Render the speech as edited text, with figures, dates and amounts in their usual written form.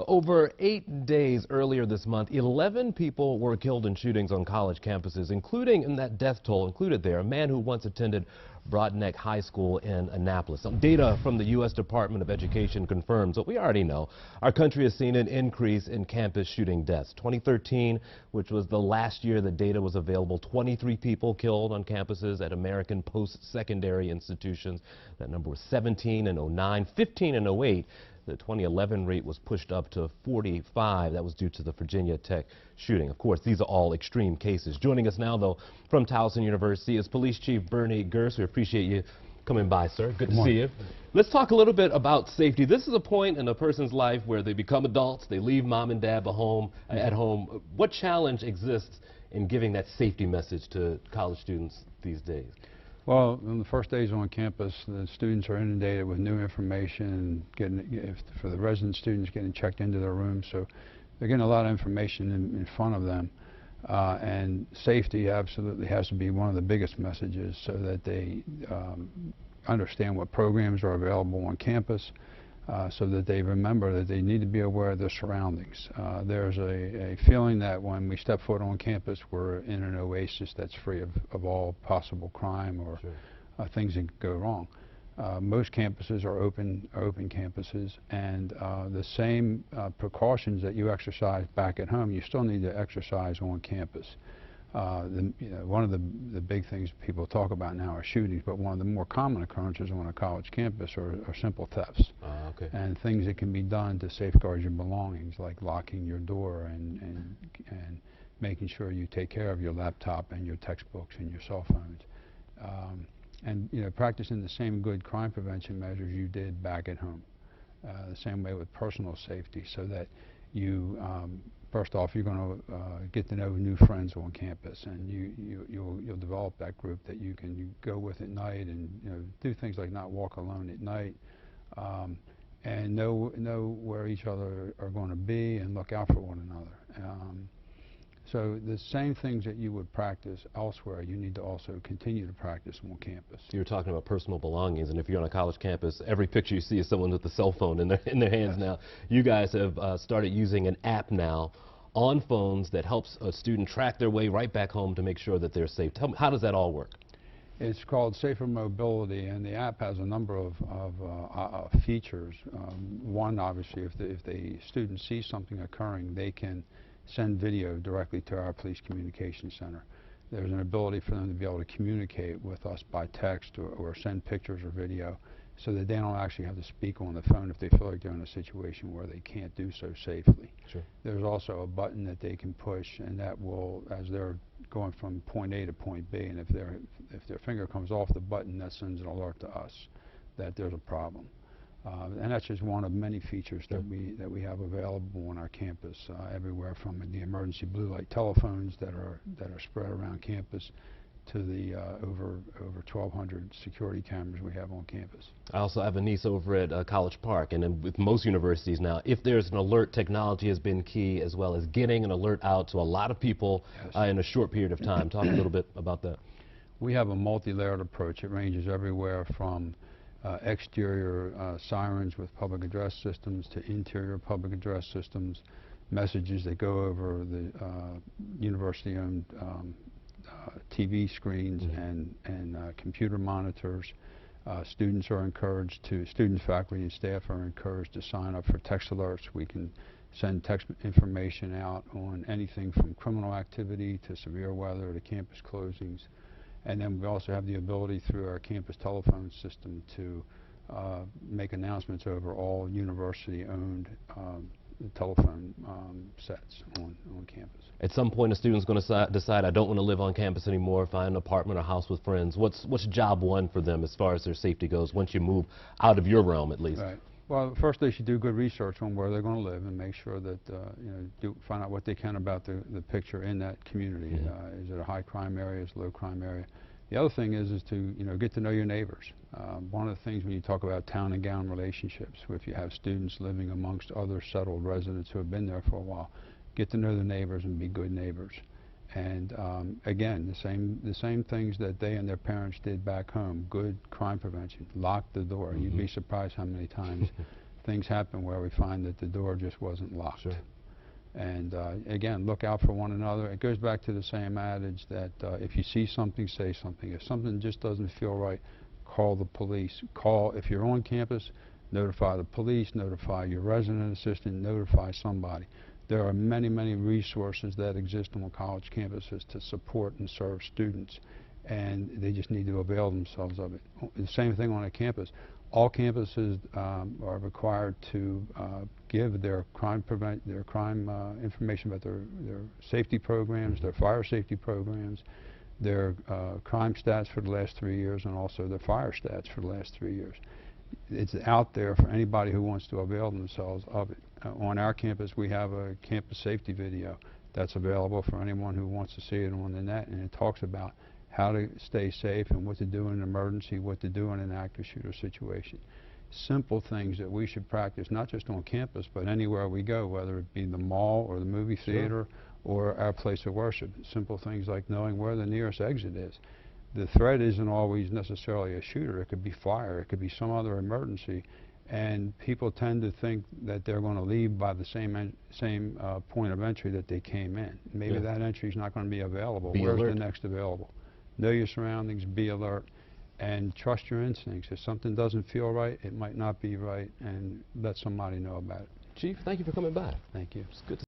Over 8 days earlier this month, 11 people were killed in shootings on college campuses, including in that death toll included there, a man who once attended Broadneck High School in Annapolis. Some data from the U.S. Department of Education confirms what we already know. Our country has seen an increase in campus shooting deaths. 2013, which was the last year the data was available, 23 people killed on campuses at American post-secondary institutions. That number was 17 in 09, 15 in 08. The 2011 rate was pushed up to 45. That was due to the Virginia Tech shooting. Of course, these are all extreme cases. Joining us now, though, from Towson University is Police Chief Bernie Gerst. We appreciate you coming by, sir. Good to see you. Let's talk a little bit about safety. This is a point in a person's life where they become adults, they leave mom and dad at home. What challenge exists in giving that safety message to college students these days? Well, on the first days on campus, the students are inundated with new information, for the resident students getting checked into their rooms, so they're getting a lot of information in front of them. And safety absolutely has to be one of the biggest messages so that they understand what programs are available on campus, so that they remember that they need to be aware of their surroundings. There's a feeling that when we step foot on campus, we're in an oasis that's free of all possible crime or things that could go wrong. Most campuses are open campuses, and the same precautions that you exercise back at home, you still need to exercise on campus. One of the big things people talk about now are shootings, but one of the more common occurrences on a college campus are simple thefts. And things that can be done to safeguard your belongings, like locking your door and making sure you take care of your laptop and your textbooks and your cell phones. And practicing the same good crime prevention measures you did back at home. The same way with personal safety, so that you first off, you're going to get to know new friends on campus, and you'll develop that group that you can go with at night, and do things like not walk alone at night, and know where each other are going to be and look out for one another. So the same things that you would practice elsewhere, you need to also continue to practice on campus. You're talking about personal belongings, and if you're on a college campus, every picture you see is someone with a cell phone in their hands now. You guys have started using an app now on phones that helps a student track their way right back home to make sure that they're safe. Tell me, how does that all work? It's called Safer Mobility, and the app has a number of features. One, obviously, if the student sees something occurring, they can send video directly to our police communication center. There's an ability for them to be able to communicate with us by text or send pictures or video, so that they don't actually have to speak on the phone if they feel like they're in a situation where they can't do so safely. There's also a button that they can push, and that will, as they're going from point A to point B, and if their finger comes off the button, that sends an alert to us that there's a problem. And that's just one of many features that we have available on our campus, everywhere from the emergency blue light telephones that are spread around campus to the over 1,200 security cameras we have on campus. I also have a niece over at College Park, and then with most universities now, if there's an alert, technology has been key, as well as getting an alert out to a lot of people in a short period of time. Talk a little bit about that. We have a multi-layered approach. It ranges everywhere from exterior sirens with public address systems to interior public address systems, messages that go over the university-owned TV screens and computer monitors. Students, faculty, and staff are encouraged to sign up for text alerts. We can send text information out on anything from criminal activity to severe weather to campus closings. And then we also have the ability through our campus telephone system to make announcements over all university-owned telephone sets on campus. At some point, a student's going to decide, I don't want to live on campus anymore, find an apartment or house with friends. What's job one for them as far as their safety goes, once you move out of your realm, at least? Right. Well, first they should do good research on where they're going to live and make sure that find out what they can about the picture in that community. Is it a high crime area? Is it a low crime area? The other thing is to get to know your neighbors. One of the things when you talk about town and gown relationships, if you have students living amongst other settled residents who have been there for a while, get to know the neighbors and be good neighbors. And again, the same things that they and their parents did back home. Good crime prevention. Lock the door. You'd be surprised how many times things happen where we find that the door just wasn't locked. Sure. And again, look out for one another. It goes back to the same adage that if you see something, say something. If something just doesn't feel right, call the police. If you're on campus, notify the police, notify your resident assistant, notify somebody. There are many, many resources that exist on college campuses to support and serve students, and they just need to avail themselves of it. The same thing on a campus. All campuses are required to give their crime information about their safety programs, their fire safety programs, their crime stats for the last 3 years, and also their fire stats for the last 3 years. It's out there for anybody who wants to avail themselves of it. On our campus, we have a campus safety video that's available for anyone who wants to see it on the net, and it talks about how to stay safe and what to do in an emergency, what to do in an active shooter situation. Simple things that we should practice, not just on campus, but anywhere we go, whether it be the mall or the movie theater or our place of worship. Simple things like knowing where the nearest exit is. The threat isn't always necessarily a shooter. It could be fire. It could be some other emergency. And people tend to think that they're going to leave by the same point of entry that they came in. Maybe that entry is not going to be available. Where's the next available? Know your surroundings, be alert, and trust your instincts. If something doesn't feel right, it might not be right, and let somebody know about it. Chief, thank you for coming by. Thank you. It's good to